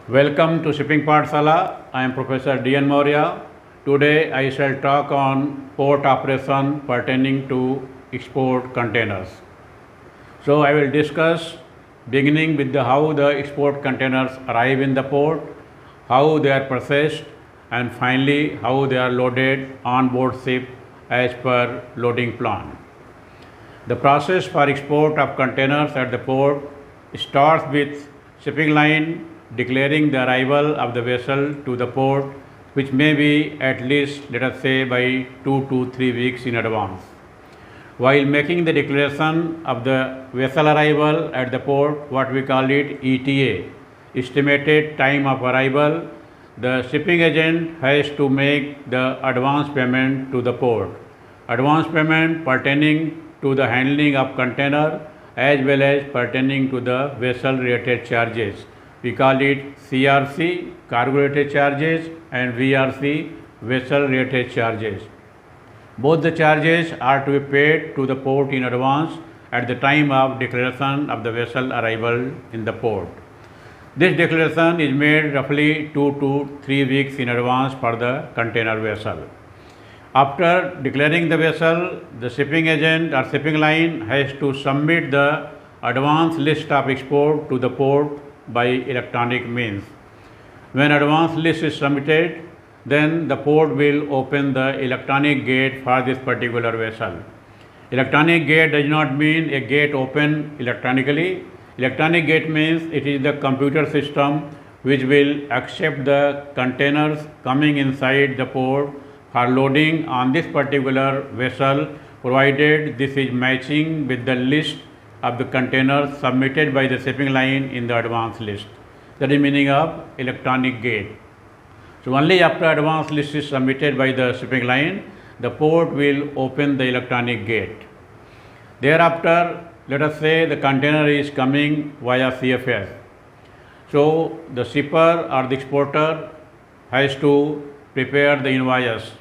Welcome to Shipping Paathshaala. I am Professor DN Maurya. Today I shall talk on port operation pertaining to export containers. So I will discuss beginning with how the export containers arrive in the port, how they are processed, and finally how they are loaded on board ship as per loading plan. The process for export of containers at the port starts with shipping line declaring the arrival of the vessel to the port, which may be at least, let us say, by 2 to 3 weeks in advance. While making the declaration of the vessel arrival at the port, what we call it ETA, estimated time of arrival, the shipping agent has to make the advance payment to the port. Advance payment pertaining to the handling of container as well as pertaining to the vessel related charges. We call it CRC, cargo related charges, and VRC, vessel related charges. Both the charges are to be paid to the port in advance at the time of declaration of the vessel arrival in the port. This declaration is made roughly 2 to 3 weeks in advance for the container vessel. After declaring the vessel, the shipping agent or shipping line has to submit the advance list of export to the port by electronic means. When advance list is submitted, then the port will open the electronic gate for this particular vessel. Electronic gate does not mean a gate open electronically. Electronic gate means it is the computer system which will accept the containers coming inside the port for loading on this particular vessel, provided this is matching with the list of the containers submitted by the shipping line in the advance list. That is meaning of electronic gate. So only after advance list is submitted by the shipping line, the port will open the electronic gate. Thereafter, let us say the container is coming via CFS. So the shipper or the exporter has to prepare the invoice.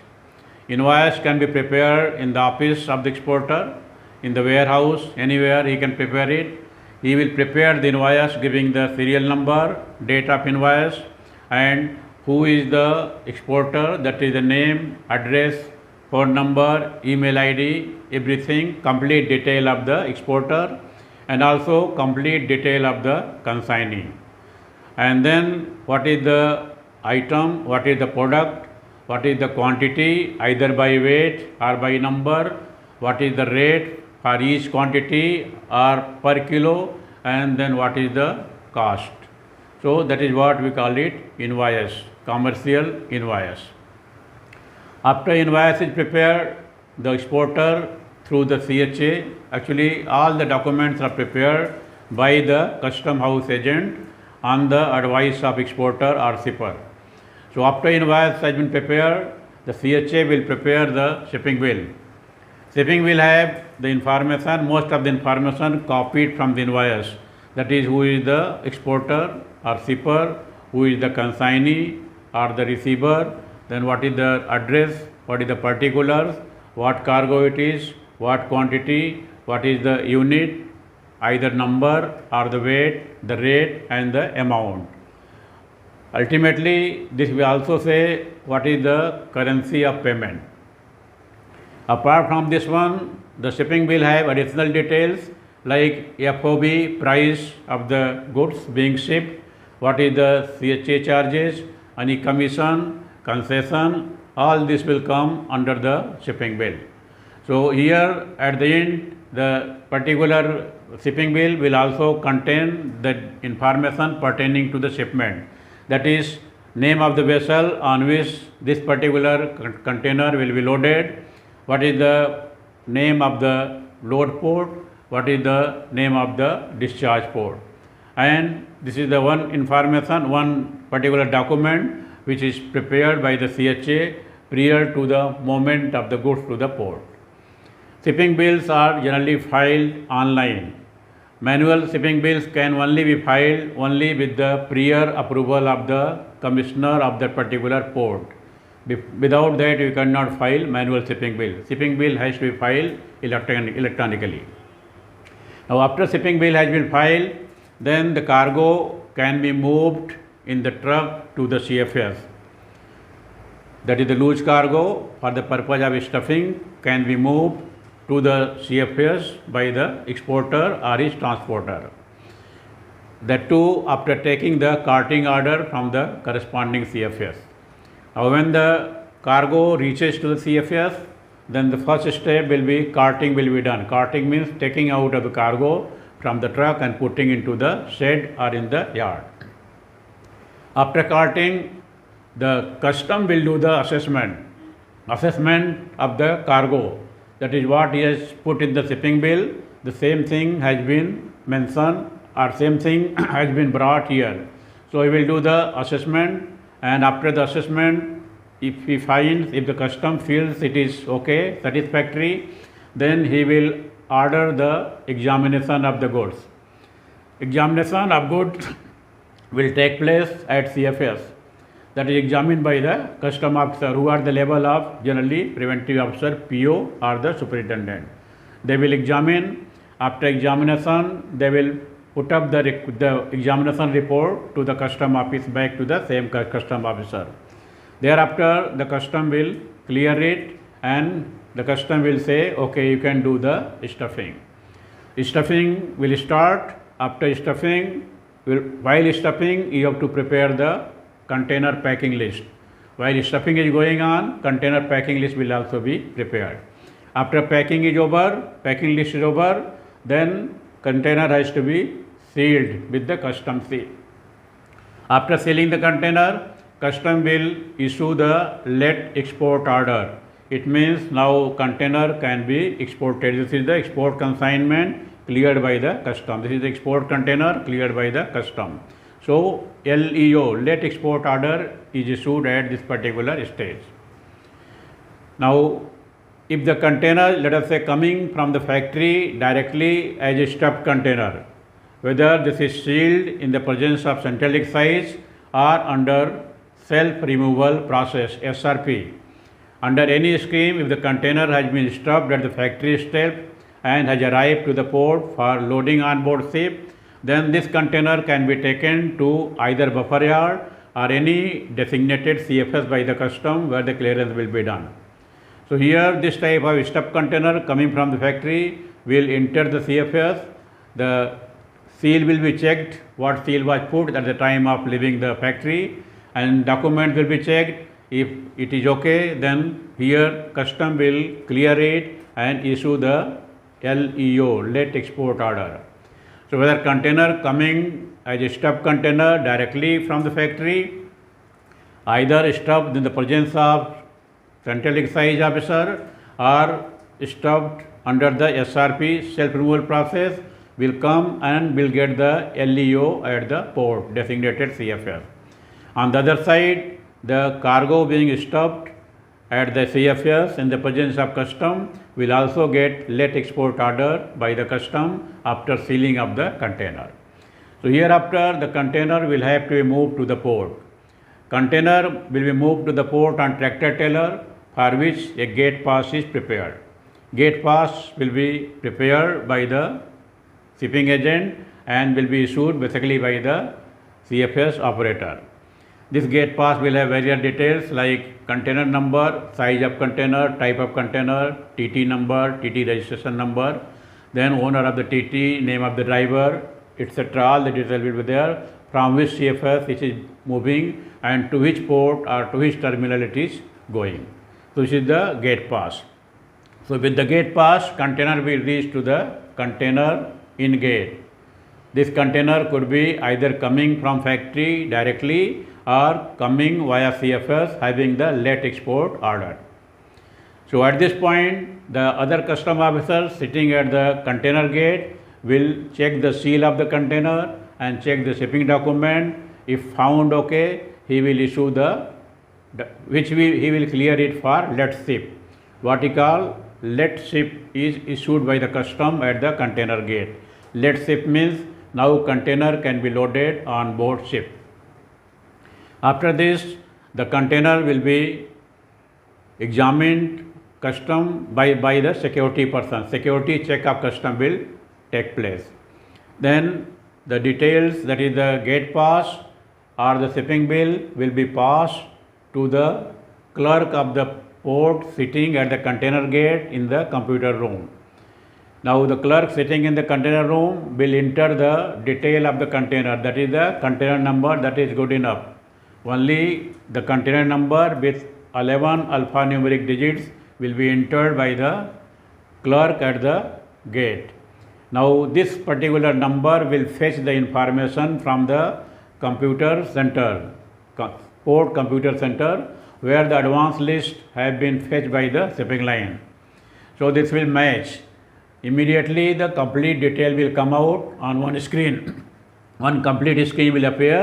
Invoice can be prepared in the office of the exporter, in the warehouse, anywhere he can prepare it. He will prepare the invoice giving the serial number, date of invoice, and who is the exporter, that is the name, address, phone number, email ID, everything, complete detail of the exporter and also complete detail of the consignee. And then what is the item, what is the product, what is the quantity either by weight or by number, what is the rate for each quantity or per kilo, and then what is the cost. So that is what we call it invoice, commercial invoice. After invoice is prepared, the exporter through the CHA, actually all the documents are prepared by the custom house agent on the advice of exporter or shipper. So after invoice has been prepared, the CHA will prepare the shipping bill. Shipping will have the information, most of the information copied from the invoice. That is who is the exporter or shipper, who is the consignee or the receiver, then what is the address, what is the particulars, what cargo it is, what quantity, what is the unit, either number or the weight, the rate and the amount. Ultimately, this will also say what is the currency of payment. Apart from this one, the shipping will have additional details like FOB, price of the goods being shipped, what is the CHA charges, any commission, concession, all this will come under the shipping bill. So here at the end, the particular shipping bill will also contain the information pertaining to the shipment. That is name of the vessel on which this particular container will be loaded, what is the name of the load port, what is the name of the discharge port. And this is the one information, one particular document which is prepared by the CHA prior to the moment of the goods to the port. Shipping bills are generally filed online. Manual shipping bills can only be filed only with the prior approval of the commissioner of that particular port. Without that, you cannot file manual shipping bill. Shipping bill has to be filed electronically. Now, after shipping bill has been filed, then the cargo can be moved in the truck to the CFS. That is the loose cargo for the purpose of stuffing can be moved to the CFS by the exporter or his transporter. That too after taking the carting order from the corresponding CFS. Now when the cargo reaches to the CFS, then the first step will be carting will be done. Carting means taking out of the cargo from the truck and putting into the shed or in the yard. After carting, the custom will do the assessment of the cargo. That is what he has put in the shipping bill. The same thing has been mentioned or same thing has been brought here. So he will do the assessment, and after the assessment, if he finds, if the custom feels it is okay, satisfactory, then he will order the examination of the goods. Examination of goods will take place at CFS. That is examined by the custom officer, who are the level of generally preventive officer, PO, or the superintendent. They will examine. After examination, they will put up the examination report to the custom office back to the same custom officer. Thereafter, the custom will clear it and the custom will say, okay, you can do the stuffing. Stuffing will start. After stuffing, while stuffing, you have to prepare the container packing list. While stuffing is going on, container packing list will also be prepared. After packing is over, packing list is over, then container has to be sealed with the custom seal. After sealing the container, custom will issue the let export order. It means now container can be exported. This is the export consignment cleared by the custom. This is the export container cleared by the custom. So LEO, let export order, is issued at this particular stage. Now, if the container, let us say, coming from the factory directly as a stuffed container, whether this is sealed in the presence of central excise or under self-removal process, SRP. Under any scheme, if the container has been stuffed at the factory step and has arrived to the port for loading on board ship, then this container can be taken to either buffer yard or any designated CFS by the custom where the clearance will be done. So here this type of stuffed container coming from the factory will enter the CFS. The seal will be checked, what seal was put at the time of leaving the factory, and document will be checked. If it is okay, then here custom will clear it and issue the LEO, let export order. So whether container coming as a stuffed container directly from the factory, either stuffed in the presence of central excise officer or stuffed under the SRP self-removal process, will come and will get the LEO at the port, designated CFS. On the other side, the cargo being stuffed at the CFS in the presence of custom will also get let export order by the custom after sealing of the container. So hereafter the container will have to be moved to the port. Container will be moved to the port on tractor trailer, for which a gate pass is prepared. Gate pass will be prepared by the shipping agent and will be issued basically by the CFS operator. This gate pass will have various details like container number, size of container, type of container, TT number, TT registration number, then owner of the TT, name of the driver, etc. All the details will be there, from which CFS it is moving and to which port or to which terminal it is going. So this is the gate pass. So with the gate pass, container will reach to the container in gate. This container could be either coming from factory directly or coming via CFS having the let export order. So at this point, the other custom officer sitting at the container gate will check the seal of the container and check the shipping document. If found okay, he will issue he will clear it for let ship. What he call let ship is issued by the custom at the container gate. Let ship means now container can be loaded on board ship. After this, the container will be examined custom by the security person. Security check of custom will take place. Then the details, that is the gate pass or the shipping bill will be passed to the clerk of the port sitting at the container gate in the computer room. Now the clerk sitting in the container room will enter the detail of the container, that is the container number, that is good enough. Only the container number with 11 alphanumeric digits will be entered by the clerk at the gate. Now this particular number will fetch the information from the computer center, port computer center, where the advance list have been fetched by the shipping line. So this will match. Immediately the complete detail will come out on one screen. One complete screen will appear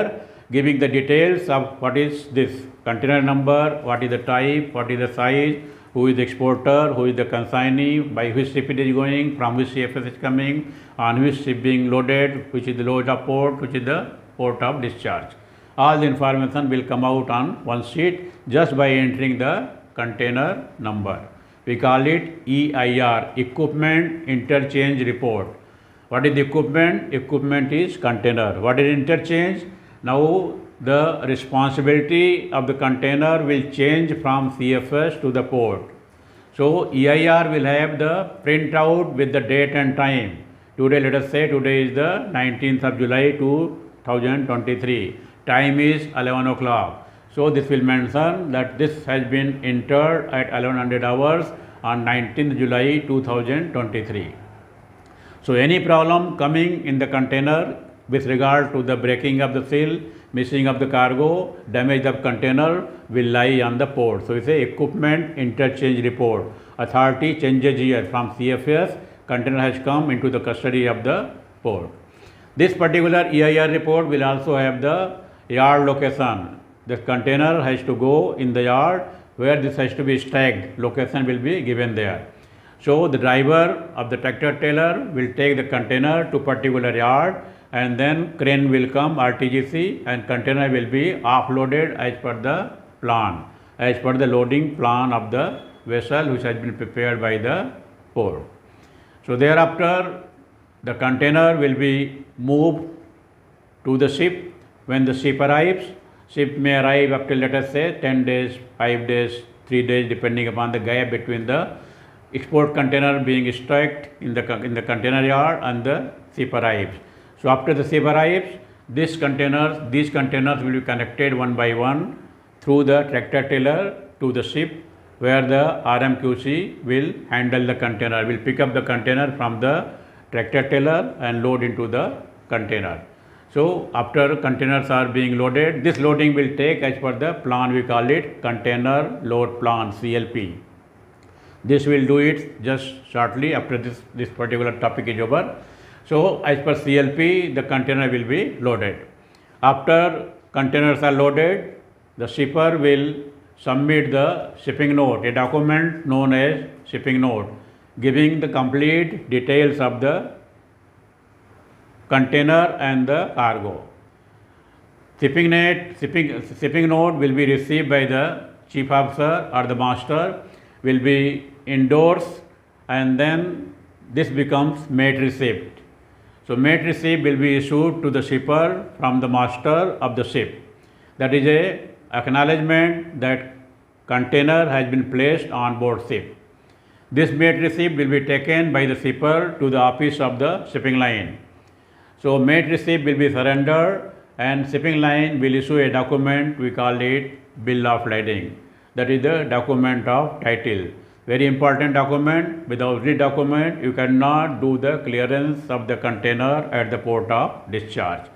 giving the details of what is this container number, what is the type, what is the size, who is the exporter, who is the consignee, by which ship it is going, from which CFS is coming, on which ship being loaded, which is the load of port, which is the port of discharge. All the information will come out on one sheet just by entering the container number. We call it EIR, Equipment Interchange Report. What is the equipment? Equipment is container. What is interchange? Now the responsibility of the container will change from CFS to the port. So EIR will have the printout with the date and time. Today, let us say today is the 19th of July 2023. Time is 11 o'clock. So this will mention that this has been entered at 1100 hours on 19th July 2023. So any problem coming in the container with regard to the breaking of the seal, missing of the cargo, damage of container will lie on the port. So it's a equipment interchange report. Authority changes here from CFS, container has come into the custody of the port. This particular EIR report will also have the yard location. The container has to go in the yard where this has to be stacked. Location will be given there. So the driver of the tractor trailer will take the container to particular yard, and then crane will come, RTGC, and container will be offloaded as per the plan, as per the loading plan of the vessel which has been prepared by the port. So thereafter the container will be moved to the ship. When the ship arrives, ship may arrive after, let us say, 10 days, 5 days, 3 days, depending upon the gap between the export container being stacked in the container yard and the ship arrives. So after the ship arrives, these containers will be connected one by one through the tractor trailer to the ship, where the RMQC will handle the container, will pick up the container from the tractor trailer and load into the container. So after containers are being loaded, this loading will take as per the plan, we call it container load plan, CLP. This will do it just shortly after this particular topic is over. So as per CLP, the container will be loaded. After containers are loaded, the shipper will submit the shipping note, a document known as shipping note, giving the complete details of the container and the cargo. Shipping note will be received by the chief officer or the master, will be endorsed, and then this becomes mate receipt. So mate receipt will be issued to the shipper from the master of the ship. That is a acknowledgement that container has been placed on board ship. This mate receipt will be taken by the shipper to the office of the shipping line. So mate receipt will be surrendered, and shipping line will issue a document, we call it bill of lading. That is the document of title. Very important document. Without this document, you cannot do the clearance of the container at the port of discharge.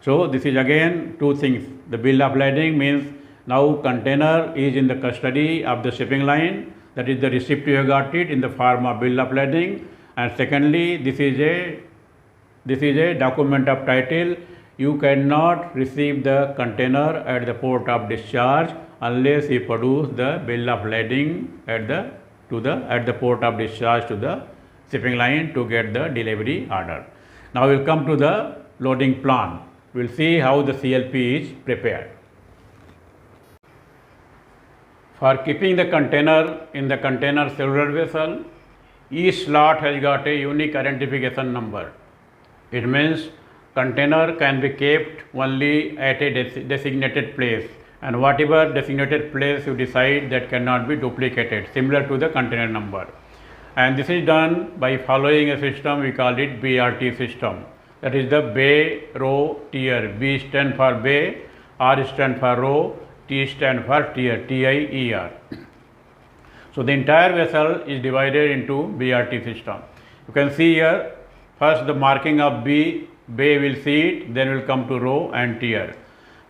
So this is again two things. The bill of lading means now container is in the custody of the shipping line. That is the receipt you have got it in the form of bill of lading. And secondly, this is a document of title. You cannot receive the container at the port of discharge unless you produce the bill of lading at the port of discharge to the shipping line to get the delivery order. Now we will come to the loading plan. We will see how the CLP is prepared. For keeping the container in the container cellular vessel, each slot has got a unique identification number. It means container can be kept only at a designated place, and whatever designated place you decide, that cannot be duplicated, similar to the container number. And this is done by following a system, we call it BRT system. That is the bay, row, tier. B stand for bay, R stand for row, T stand for tier, TIER. So the entire vessel is divided into BRT system. You can see here, first the marking of B, bay will see it, then will come to row and tier.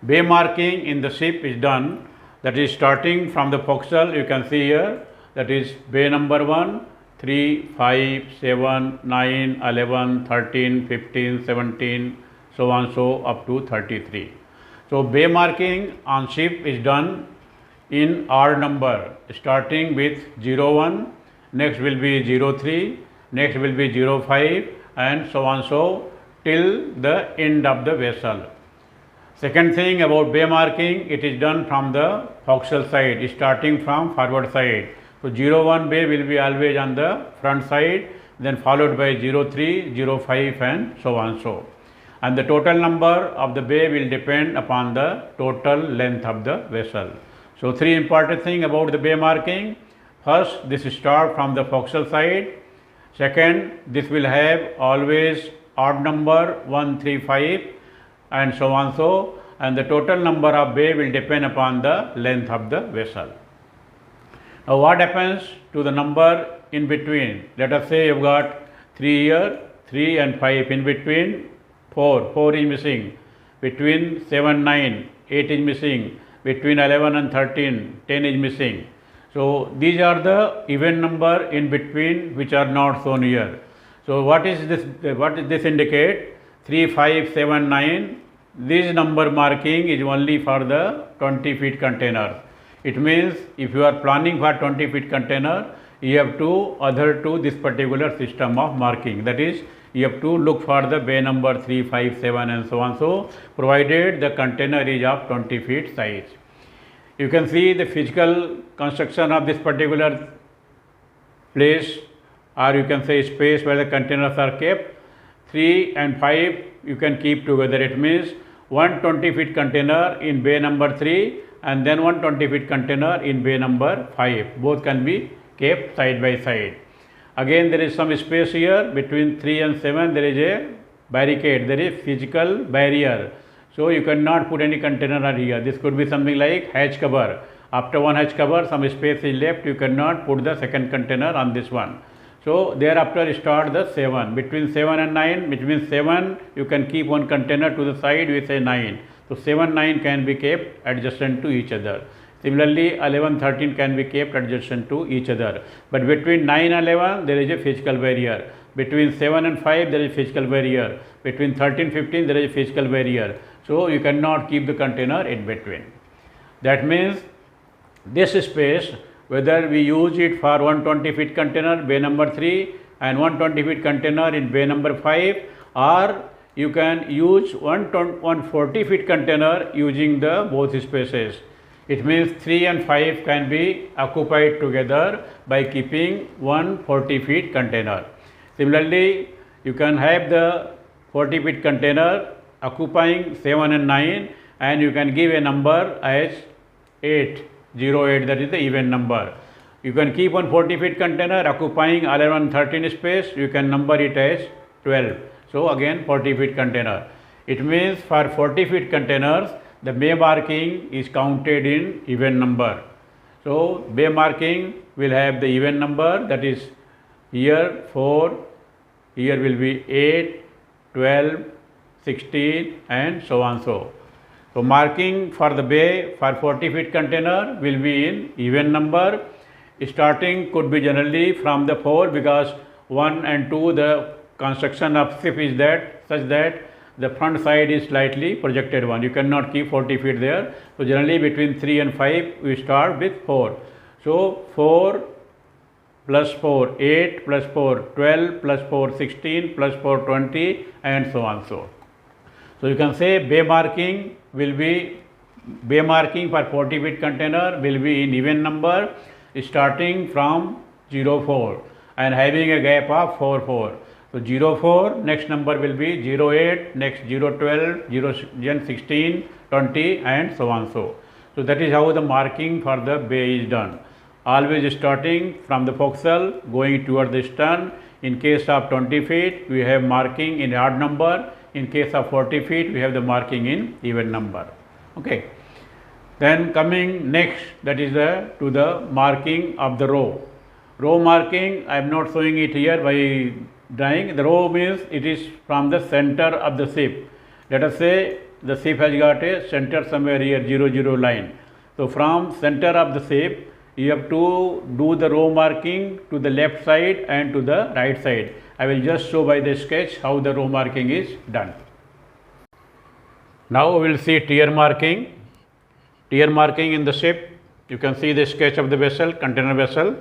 Bay marking in the ship is done, that is starting from the forecastle, you can see here, that is bay number 1, 3, 5, 7, 9, 11, 13, 15, 17, so on so up to 33. So bay marking on ship is done in odd number, starting with 01, next will be 03, next will be 05, and so on so till the end of the vessel. Second thing about bay marking, it is done from the forecastle side, starting from forward side. So 01 bay will be always on the front side, then followed by 03, 05 and so on so. And the total number of the bay will depend upon the total length of the vessel. So three important things about the bay marking. First, this start from the forecastle side. Second, this will have always odd number 1, 3, 5 and so on so, and the total number of bay will depend upon the length of the vessel. Now what happens to the number in between? Let us say you've got 3 here, 3 and 5, in between 4 is missing, between 7, 9, 8 is missing, between 11 and 13, 10 is missing. So these are the even number in between which are not shown here. So what is this indicate? 3, 5, 7, 9, this number marking is only for the 20 feet container. It means if you are planning for 20 feet container, you have to adhere to this particular system of marking. That is, you have to look for the bay number 3, 5, 7 and so on so, provided the container is of 20 feet size. You can see the physical construction of this particular place, or you can say space where the containers are kept. 3 and 5 you can keep together. It means one 20 feet container in bay number 3 and then one 20 feet container in bay number 5. Both can be kept side by side. Again, there is some space here between 3 and 7. There is a barricade, there is physical barrier. So you cannot put any container here. This could be something like hatch cover. After one hatch cover, some space is left. You cannot put the second container on this one. So thereafter start the 7. Between 7 and 9, which means 7 you can keep one container to the side, we say 9. So 7, 9 can be kept adjacent to each other. Similarly, 11, 13 can be kept adjacent to each other. But between 9 and 11 there is a physical barrier. Between 7 and 5 there is a physical barrier. Between 13, 15 there is a physical barrier. So you cannot keep the container in between. That means this space, whether we use it for 120 feet container bay number 3 and 120 feet container in bay number 5, or you can use 140 feet container using the both spaces. It means 3 and 5 can be occupied together by keeping 140 feet container. Similarly, you can have the 40 feet container occupying 7 and 9, and you can give a number as 8, 08, that is the even number. You can keep one 40 feet container occupying 11, 13 space, you can number it as 12. So again 40 feet container. It means for 40 feet containers, the bay marking is counted in even number. So bay marking will have the even number, that is here 4, here will be 8, 12, 16 and so on so. So marking for the bay for 40 feet container will be in even number. Starting could be generally from the 4, because 1 and 2 the construction of ship is that such that the front side is slightly projected one. You cannot keep 40 feet there. So generally between 3 and 5 we start with 4. So 4 plus 4 8 plus 4 12 plus 4 16 plus 4 20 and so on so. So you can say bay marking for 40 feet container will be in even number, starting from 04 and having a gap of 4, 4. So 04, next number will be 08, next 012, 0 16, 20 and so on so. So that is how the marking for the bay is done. Always starting from the forecastle going toward the stern. In case of 20 feet, we have marking in odd number. In case of 40 feet, we have the marking in even number. Okay. Then coming next, that is to the marking of the row. Row marking, I am not showing it here by drawing. The row means it is from the center of the ship. Let us say the ship has got a center somewhere here, 0 line. So from center of the ship, you have to do the row marking to the left side and to the right side. I will just show by the sketch how the row marking is done. Now we will see tier marking. Tier marking in the ship. You can see the sketch of the vessel, container vessel.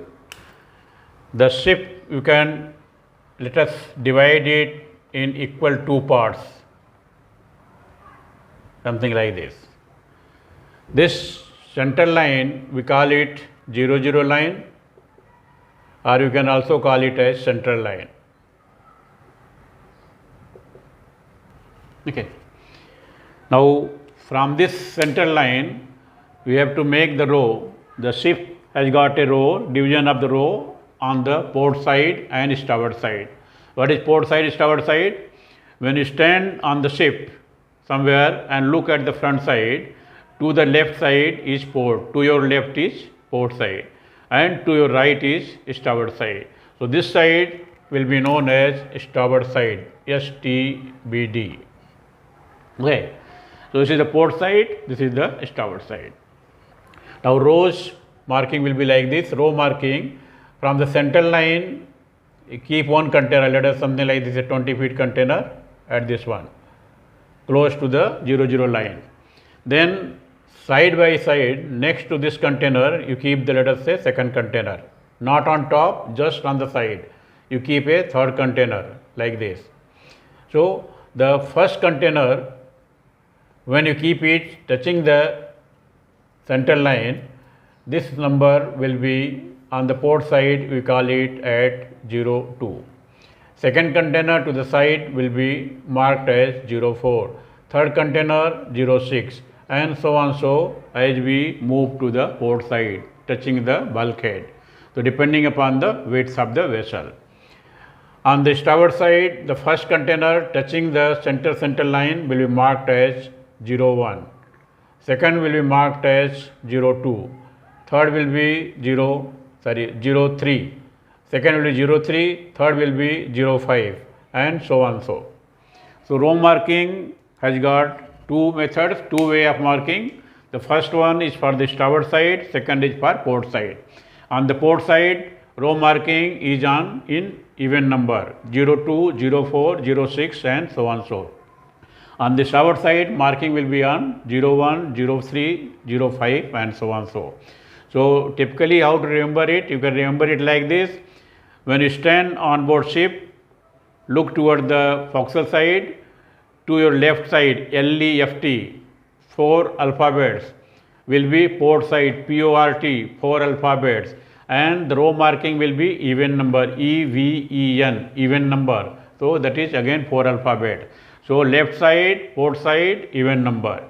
The ship, you can, let us divide it in equal 2 parts, something like this. This center line, we call it 0 line, or you can also call it as central line. Okay. Now from this center line, we have to make the row. The ship has got a row, division of the row on the port side and starboard side. What is port side, starboard side? When you stand on the ship somewhere and look at the front side, to the left side is port, to your left is port side, and to your right is starboard side. So this side will be known as starboard side, STBD. Okay. So this is the port side, this is the starboard side. Now rows marking will be like this. Row marking, from the central line, keep one container, let us something like this, a 20 feet container at this one, close to the 0 line. Then side by side, next to this container, you keep the, let us say, second container, not on top, just on the side. You keep a third container like this. So the first container, when you keep it touching the center line, this number will be on the port side, we call it at 02. Second container to the side will be marked as 04. Third container 06, and so on so as we move to the port side, touching the bulkhead. So depending upon the width of the vessel. On the starboard side, the first container touching the center line will be marked as 01. Second will be marked as 02. Third will be 03. Second will be 03. Third will be 05, and so on so. So row marking has got two methods, two way of marking. The first one is for the starboard side, second is for port side. On the port side, row marking is on in even number 02, 04, 06 and so on so. On the starboard side, marking will be on 01, 03, 05 and so on so. So typically how to remember it? You can remember it like this. When you stand on board ship, look toward the forecastle side. To your left side, LEFT, 4 alphabets will be port side, PORT, 4 alphabets, and the row marking will be even number, EVEN, even number. So that is again 4 alphabet. So left side, port side, even number.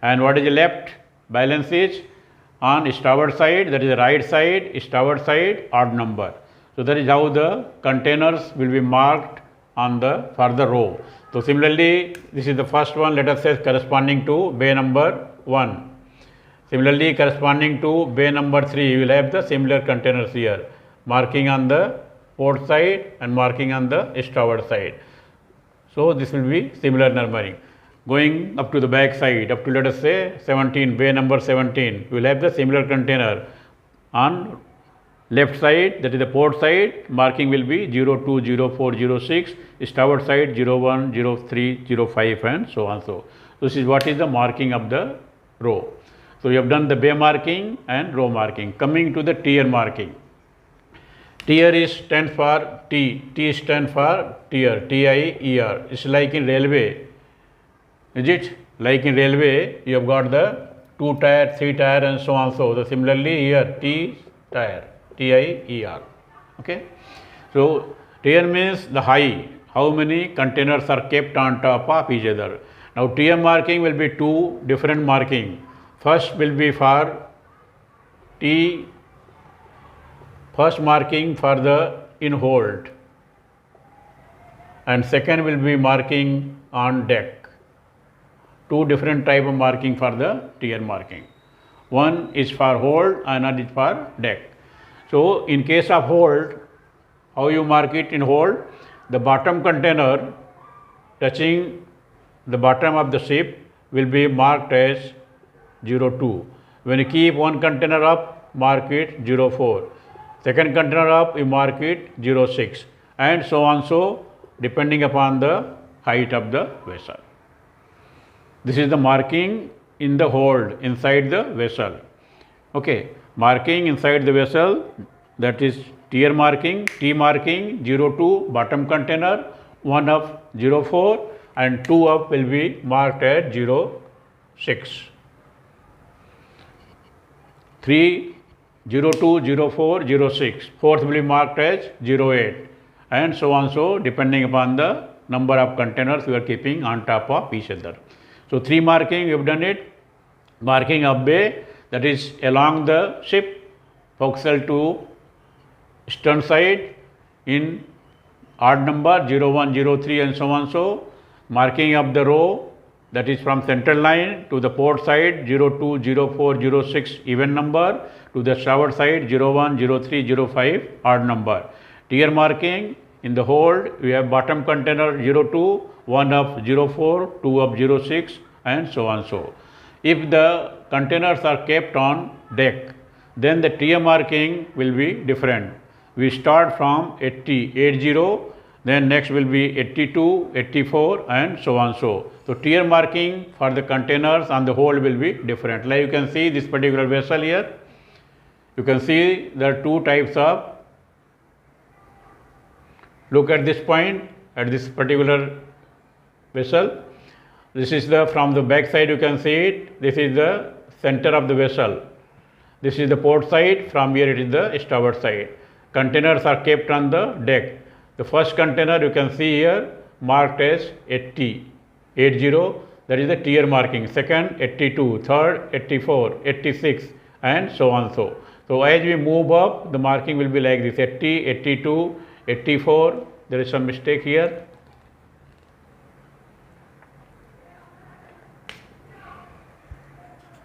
And what is the left? Balance is on starboard side, that is the right side, starboard side, odd number. So that is how the containers will be marked on the for the row. So similarly, this is the first one, let us say corresponding to bay number 1. Similarly, corresponding to bay number 3, you will have the similar containers here, marking on the port side and marking on the starboard side. So this will be similar numbering. Going up to the back side, up to let us say 17, bay number 17, we will have the similar container on left side, that is the port side, marking will be 02, 04, 06, starboard side 01, 03, 05 and so on so. This is what is the marking of the row. So you have done the bay marking and row marking. Coming to the tier marking. Tier is stands for T. T stands for tier. T-I-E-R. It's like in railway. Is it? Like in railway, you have got the 2 tier, 3 tier and so on so. Similarly here T tier. T-I-E-R. Okay. So TN means the height, how many containers are kept on top of each other. Now TM marking will be two different marking. First will be for first marking for the in hold, and second will be marking on deck. Two different type of marking for the TN marking. One is for hold and another is for deck. So in case of hold, how you mark it in hold? The bottom container touching the bottom of the ship will be marked as 02. When you keep one container up, mark it 04. Second container up, you mark it 06, and so on, so depending upon the height of the vessel. This is the marking in the hold inside the vessel. Okay, marking inside the vessel, that is tier marking, T marking 02 bottom container, 1 up 04 and 2 up will be marked at 06. 3, 02, 04, 06. Fourth will be marked as 08 and so on, so depending upon the number of containers we are keeping on top of each other. So 3 marking we have done it. Marking of bay, that is along the ship, forecastle to stern side in odd number 01, 03 and so on, so. Marking of the row, that is from central line to the port side 02, 04, 06 even number, to the starboard side 01, 03, 05 odd number. Tier marking in the hold, we have bottom container 02, 1 up 04, 2 up 06 and so on, so. If the containers are kept on deck, then the tier marking will be different. We start from 80, then next will be 82, 84 and so on, so. So tier marking for the containers on the hold will be different. Like you can see this particular vessel here, you can see there are two types of. Look at this point at this particular vessel. This is the, from the back side you can see it, this is the center of the vessel. This is the port side, from here it is the starboard side. Containers are kept on the deck. The first container you can see here marked as 80, that is the tier marking. Second 82, third 84, 86 and so on, so. So as we move up, the marking will be like this: 80, 82, 84, there is some mistake here.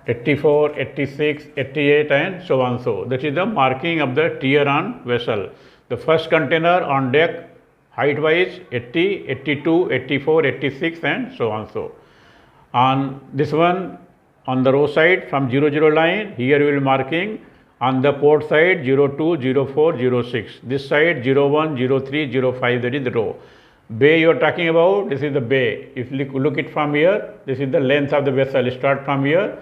84, 86, 88 and so on, so. That is the marking of the tier on vessel. The first container on deck height wise 80, 82, 84, 86 and so on, so. On this one, on the row side from 00 line, here we will be marking on the port side 02, 04, 06. This side 01, 03, 05, that is the row. Bay you are talking about, this is the bay. If you look it from here, this is the length of the vessel. Start from here.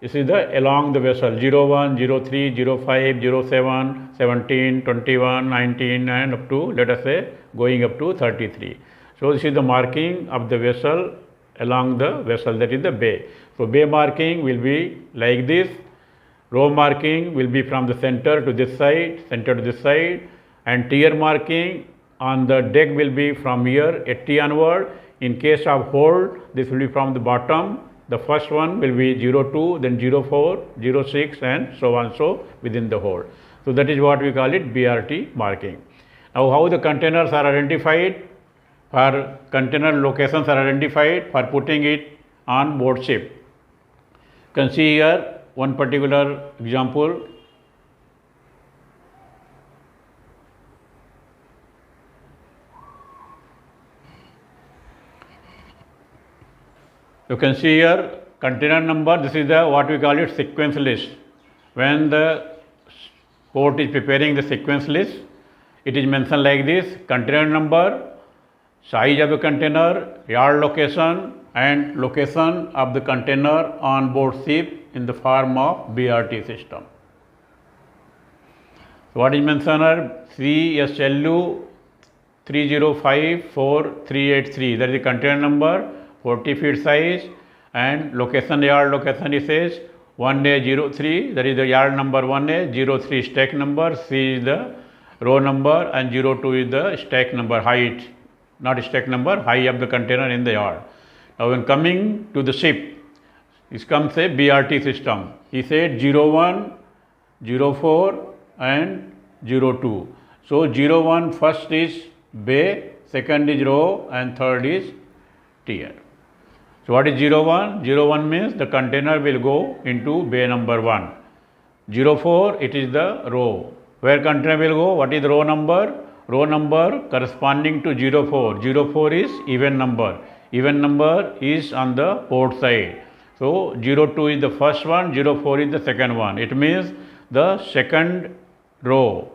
This is the along the vessel 01, 03, 05, 07, 17, 21, 19 and up to, let us say, going up to 33. So this is the marking of the vessel along the vessel, that is the bay. So bay marking will be like this. Row marking will be from the center to this side, center to this side, and tier marking on the deck will be from here 80 onward. In case of hold, this will be from the bottom. The first one will be 02, then 04, 06 and so on, so within the hold. So that is what we call it BRT marking. Now how the containers are identified? For container locations are identified for putting it on board ship. You can see here one particular example. You can see here container number, this is the what we call it sequence list. When the port is preparing the sequence list, it is mentioned like this: container number, size of the container, yard location and location of the container on board ship in the form of BRT system. So what is mentioned here? CSLU 3054383, that is the container number, 40 feet size, and location, yard location it says 1A03, that is the yard number 1A, 03 stack number, C is the row number, and 02 is the stack number, height, not stack number, height of the container in the yard. Now when coming to the ship, it comes a BRT system. He said 01, 04 and 02. So 01 first is bay, second is row and third is tier. So what is 01? 01 means the container will go into bay number 1. 04 it is the row. Where container will go? What is the row number? Row number corresponding to 04. 04 is even number. Even number is on the port side. So 02 is the first one, 04 is the second one. It means the second row.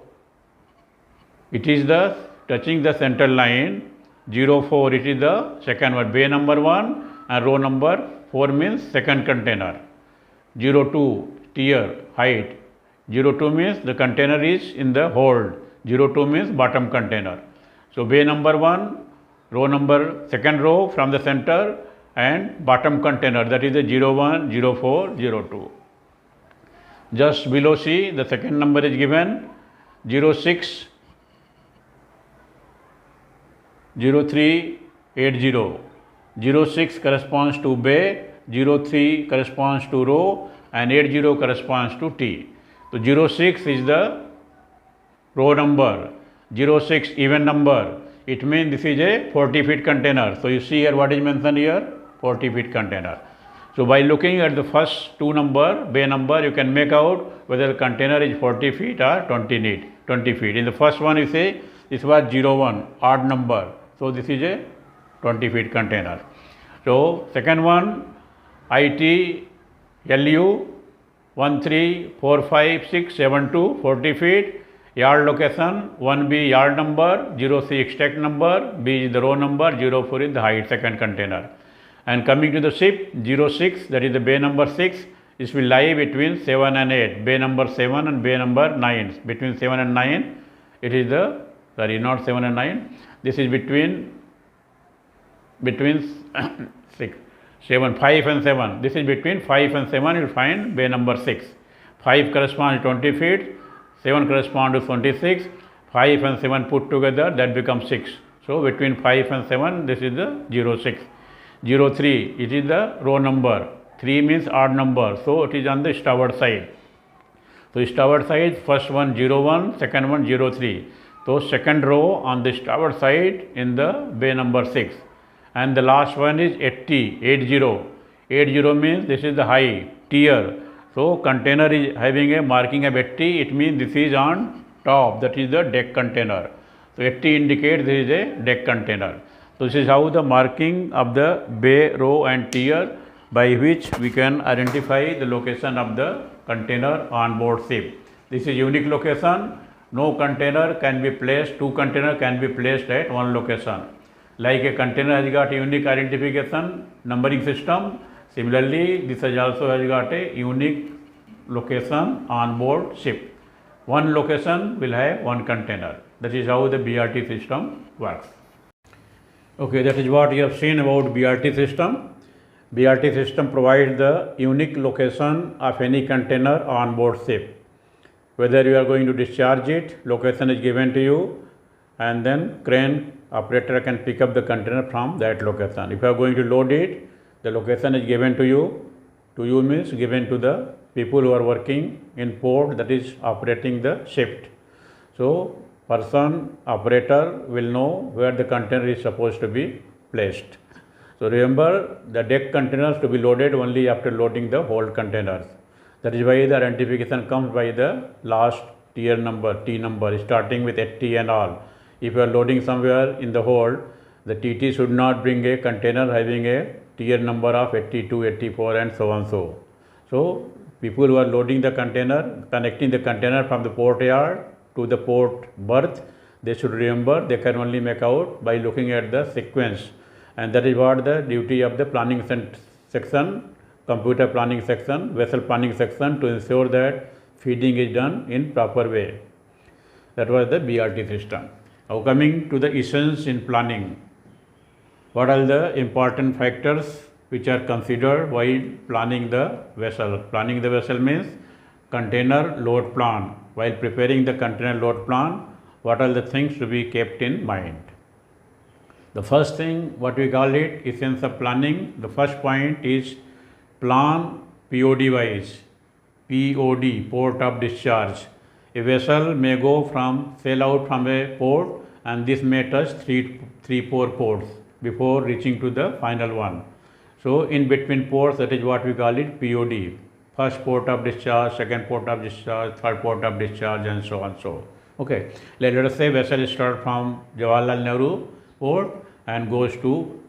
It is the touching the central line. 04 it is the second one, bay number 1, and row number 4 means second container. 02 tier, height. 02 means the container is in the hold. 02 means bottom container. So bay number 1, row number second row from the center, and bottom container, that is the 01, 04, 02. Just below C, the second number is given 06, 03, 80. 06 corresponds to bay, 03 corresponds to row, and 80 corresponds to T. So 06 is the row number, 06 even number. It means this is a 40 feet container. So you see here what is mentioned here, 40 feet container. So by looking at the first two number, bay number, you can make out whether the container is 40 feet or 20 feet. In the first one you say this was 01, odd number. So this is a 20 feet container. So second one, IT, LU, 134567 40 feet, yard location, 1B yard number, 06 stack number, B is the row number, 04 is the height, second container. And coming to the ship, 06, that is the bay number 6, this will lie between 7 and 8, bay number 7 and bay number 9. Between 7 and 9, it is the, sorry, not 7 and 9, this is between 6, 7, 5 and 7. This is between 5 and 7, you will find bay number 6. 5 corresponds to 20 feet, 7 corresponds to 26, 5 and 7 put together, that becomes 6. So between 5 and 7, this is the 06. 03, it is the row number. 3 means odd number, so it is on the starboard side. So starboard side, first one 01, second one 03. So second row on the starboard side in the bay number 6. And the last one is 80. 80 means this is the high, tier. So container is having a marking of 80, it means this is on top, that is the deck container. So 80 indicates this is a deck container. So this is how the marking of the bay, row and tier, by which we can identify the location of the container on board ship. This is unique location. No container can be placed, two container can be placed at one location. Like a container has got a unique identification numbering system, similarly this has also has got a unique location on board ship. One location will have one container. That is how the BRT system works. Okay, that is what you have seen about BRT system. BRT system provides the unique location of any container on board ship. Whether you are going to discharge it, location is given to you, and then crane operator can pick up the container from that location. If you are going to load it, the location is given to you. To you means given to the people who are working in port, that is operating the shift. So person, operator will know where the container is supposed to be placed. So remember, the deck containers to be loaded only after loading the hold containers. That is why the identification comes by the last tier number, T number, starting with 80 and all. If you are loading somewhere in the hold, the TT should not bring a container having a tier number of 82, 84 and so on so. So people who are loading the container, connecting the container from the port yard to the port berth, they should remember, they can only make out by looking at the sequence. And that is what the duty of the planning section, computer planning section, vessel planning section, to ensure that feeding is done in proper way. That was the BRT system. Now coming to the essence in planning. What are the important factors which are considered while planning the vessel? Planning the vessel means container load plan. While preparing the container load plan, what are the things to be kept in mind. The first thing, what we call it, essence of planning. The first point is plan POD wise. POD, port of discharge. A vessel may sail out from a port, and this may touch three, 4 ports before reaching to the final one. So in between ports, that is what we call it POD. First port of discharge, second port of discharge, third port of discharge, and so on. Okay, let us say vessel starts from Jawaharlal Nehru port and goes to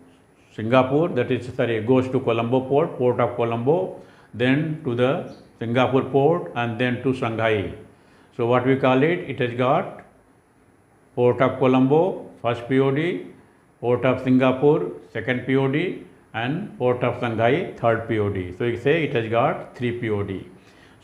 Singapore, goes to Colombo port of Colombo, then to the Singapore port, and then to Shanghai. So what we call it, it has got port of Colombo, first POD, port of Singapore, second POD, and port of Shanghai, third POD. So you say it has got 3 POD.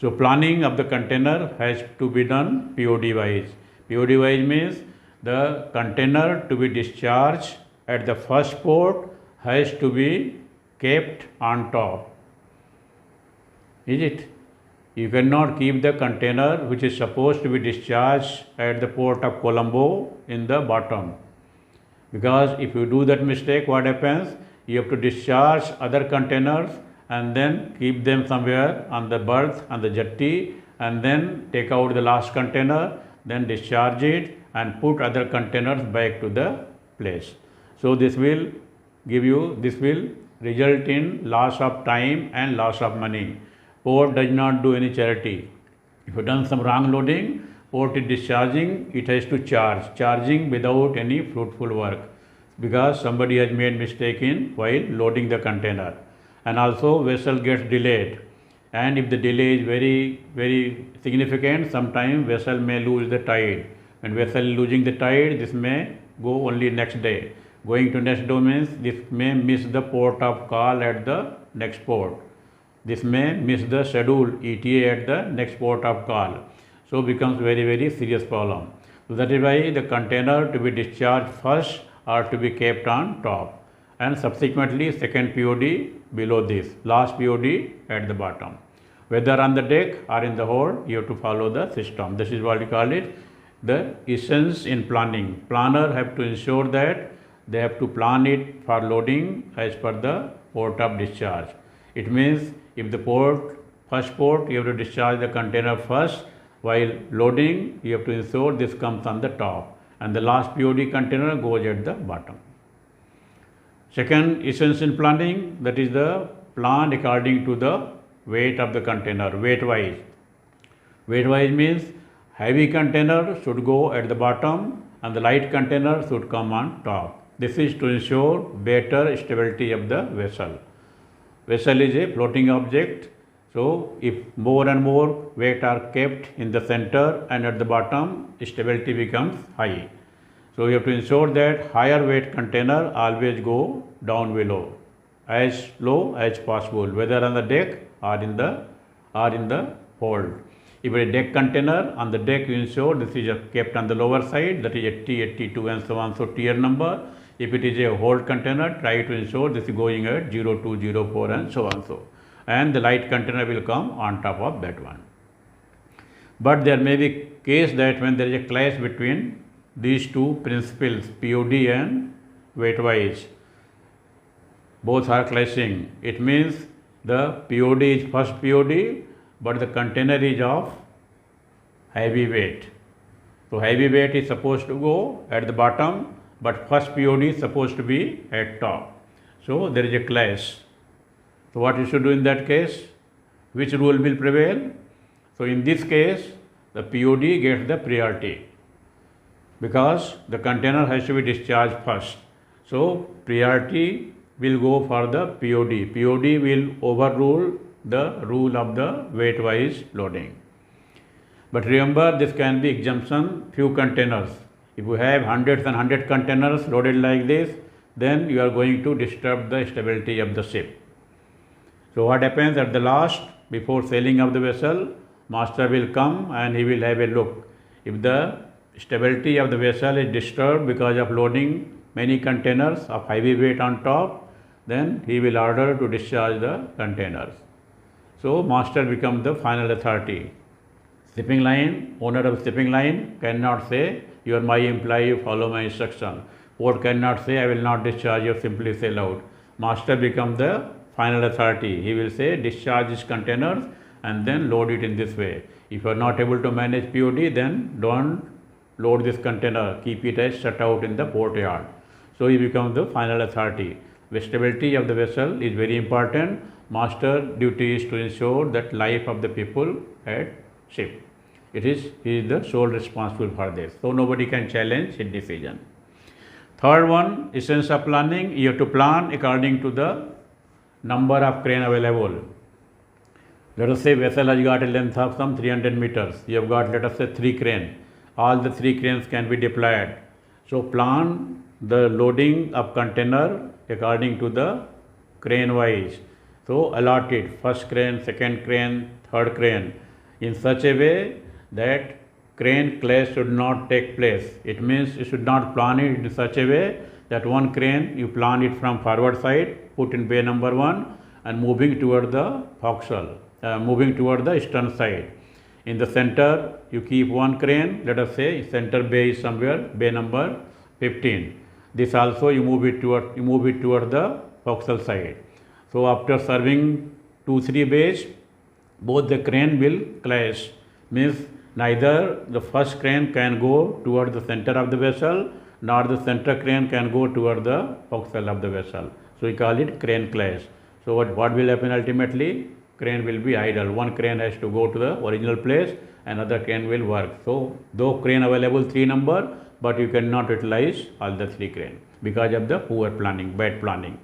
So planning of the container has to be done POD wise. POD wise means the container to be discharged at the first port has to be kept on top. Is it? You cannot keep the container which is supposed to be discharged at the port of Colombo in the bottom. Because if you do that mistake, what happens? You have to discharge other containers and then keep them somewhere on the berth, on the jetty, and then take out the last container, then discharge it and put other containers back to the place. So this will result in loss of time and loss of money. Port does not do any charity. If you have done some wrong loading, port is discharging, it has to charging without any fruitful work, because somebody has made mistake while loading the container. And also vessel gets delayed, and if the delay is very, very significant, sometimes vessel may lose the tide. When vessel is losing the tide, this may go only next day. Going to next day means this may miss the port of call at the next port. This may miss the scheduled ETA at the next port of call. So becomes very, very serious problem. So that is why the container to be discharged first or to be kept on top, and subsequently second POD below this, last POD at the bottom. Whether on the deck or in the hold, you have to follow the system. This is what we call it, the essence in planning. Planner have to ensure that they have to plan it for loading as per the port of discharge. It means if the first port, you have to discharge the container first. While loading, you have to ensure this comes on the top, and the last POD container goes at the bottom. Second essence in planning, that is the plan according to the weight of the container, weight wise. Weight wise means heavy container should go at the bottom and the light container should come on top. This is to ensure better stability of the vessel. Vessel is a floating object, so if more and more weight are kept in the center and at the bottom, stability becomes high. So you have to ensure that higher weight container always go down below, as low as possible, whether on the deck or in the hold. If it is a deck container, on the deck you ensure this is kept on the lower side, that is 80, 82 and so on, so tier number. If it is a hold container, try to ensure this is going at 02, 04 and so on, and the light container will come on top of that one. But there may be case that when there is a clash between these two principles, POD and weight wise, both are clashing. It means the POD is first POD, but the container is of heavy weight. So heavy weight is supposed to go at the bottom, but first POD is supposed to be at top. So there is a clash. So what you should do in that case? Which rule will prevail? So in this case, the POD gets the priority, because the container has to be discharged first. So priority will go for the POD. POD will overrule the rule of the weight wise loading. But remember, this can be exemption few containers. If you have hundreds and hundred containers loaded like this, then you are going to disturb the stability of the ship. So what happens at the last, before sailing of the vessel, master will come and he will have a look. If the stability of the vessel is disturbed because of loading many containers of heavy weight on top, then he will order to discharge the containers. So master becomes the final authority. Shipping line, owner of shipping line cannot say, you are my employee, you follow my instruction. Port cannot say, I will not discharge you, simply sail out. Master becomes the final authority. He will say, discharge these containers and then load it in this way. If you are not able to manage POD, then don't load this container, keep it as shut out in the port yard. So he becomes the final authority. The stability of the vessel is very important. Master duty is to ensure that life of the people at ship. He is the sole responsible for this. So nobody can challenge his decision. Third one, essence of planning. You have to plan according to the number of crane available. Let us say vessel has got a length of some 300 meters. You have got, let us say, 3 cranes. All the 3 cranes can be deployed. So plan the loading of container according to the crane wise. So allot it, first crane, second crane, third crane, in such a way that crane clash should not take place. It means you should not plan it in such a way that one crane you plan it from forward side, put in bay number 1 and moving toward the forecastle, moving toward the stern side. In the center you keep one crane, let us say center bay is somewhere, bay number 15. This also you move it toward the forecastle side. So after serving 2-3 bays, both the crane will clash. Means neither the first crane can go toward the center of the vessel, nor the center crane can go toward the forecastle of the vessel. So we call it crane clash. So what will happen ultimately? Crane will be idle. One crane has to go to the original place, another crane will work. So though crane available 3 number, but you cannot utilize all the 3 crane because of the poor planning, bad planning,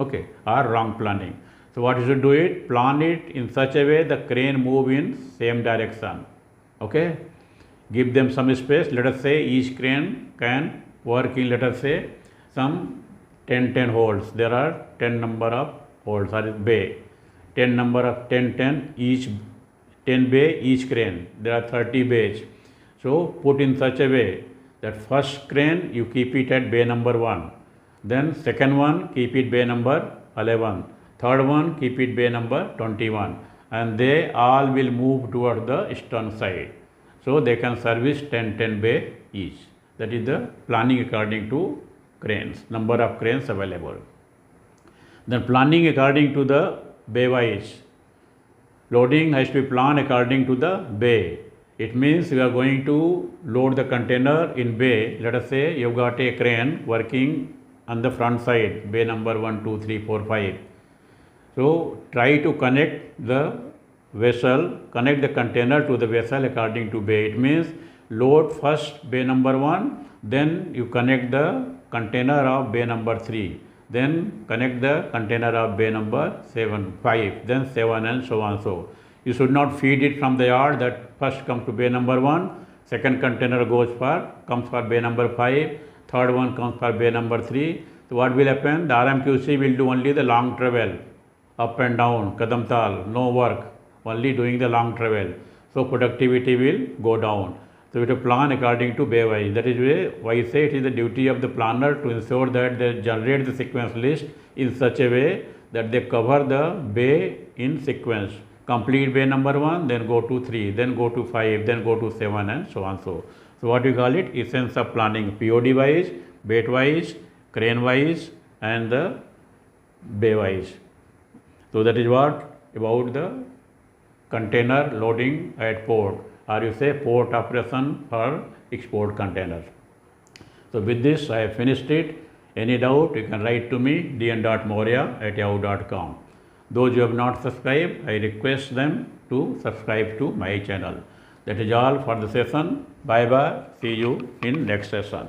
okay, or wrong planning. So what you should do it, plan it in such a way the crane move in same direction, okay. Give them some space. Let us say each crane can work in, let us say, some 10 holes. There are 10 number of holes, or bay. 10 number of 10 each, 10 bay each crane. There are 30 bays. So put in such a way that first crane you keep it at bay number 1. Then second one keep it bay number 11. Third one keep it bay number 21. And they all will move toward the stern side. So they can service 10 bay each. That is the planning according to cranes, number of cranes available. Then planning according to the bay wise. Loading has to be planned according to the bay. It means you are going to load the container in bay. Let us say you have got a crane working on the front side, bay number 1, 2, 3, 4, 5. So try to connect the vessel, connect the container to the vessel according to bay. It means load first bay number 1, then you connect the container of bay number 3. Then connect the container of bay number 5, then 7 and so on. So you should not feed it from the yard that first comes to bay number 1, second container comes for bay number 5, third one comes for bay number 3. So what will happen? The RMQC will do only the long travel, up and down, kadam tal, no work, only doing the long travel. So productivity will go down. So we have to plan according to bay wise. That is why I say it is the duty of the planner to ensure that they generate the sequence list in such a way that they cover the bay in sequence. Complete bay number 1, then go to 3, then go to 5, then go to 7 and so on. So what we call it? Essence of planning, POD wise, bait wise, crane wise and the bay wise. So that is what about the container loading at port, or you say port operation for export containers. So with this I have finished it. Any doubt you can write to me dn.maurya@yahoo.com. Those who have not subscribed, I request them to subscribe to my channel. That is all for the session. Bye bye. See you in next session.